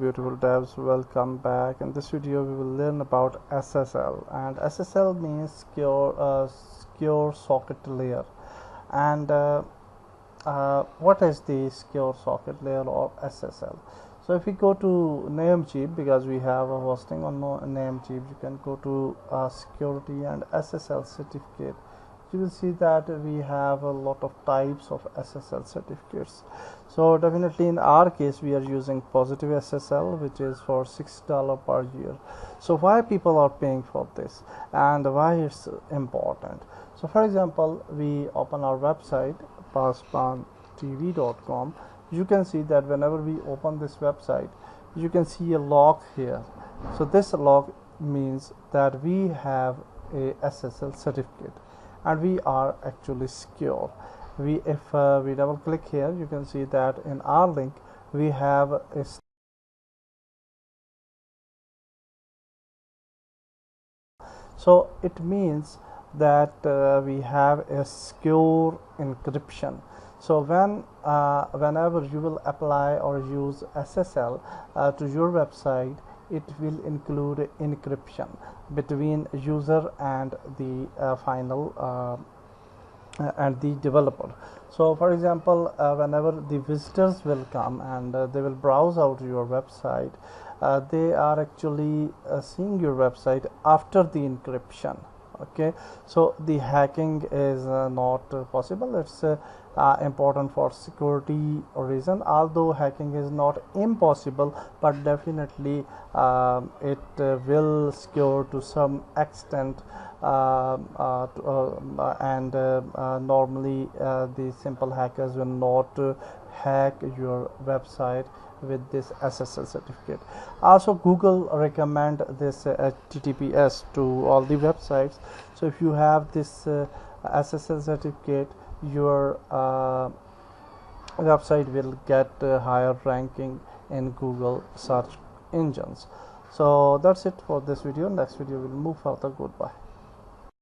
beautiful devs, welcome back. In this video we will learn about SSL, and SSL means secure socket layer. And what is the secure socket layer or SSL? So if we go to Namecheap, because we have a hosting on Namecheap, you can go to security and SSL certificate. You will see that we have a lot of types of SSL certificates. So definitely in our case we are using positive SSL, which is for $6 per year. So why people are paying for this and why it's important? So for example, we open our website pakistantv.com. you can see that whenever we open this website, you can see a log here. So this log means that we have a SSL certificate and we are actually secure. If we double click here, you can see that in our link we have a so it means that we have a secure encryption. So whenever you will apply or use SSL to your website, it will include encryption between user and the final and the developer. So for example, whenever the visitors will come and they will browse out your website, they are actually seeing your website after the encryption. Okay, so the hacking is not possible. It's important for security reason, although hacking is not impossible, but definitely it will secure to some extent, and normally the simple hackers will not hack your website with this SSL certificate. Also, Google recommend this HTTPS to all the websites. So if you have this SSL certificate, your website will get higher ranking in Google search engines. So that's it for this video. Next video will move further. Goodbye.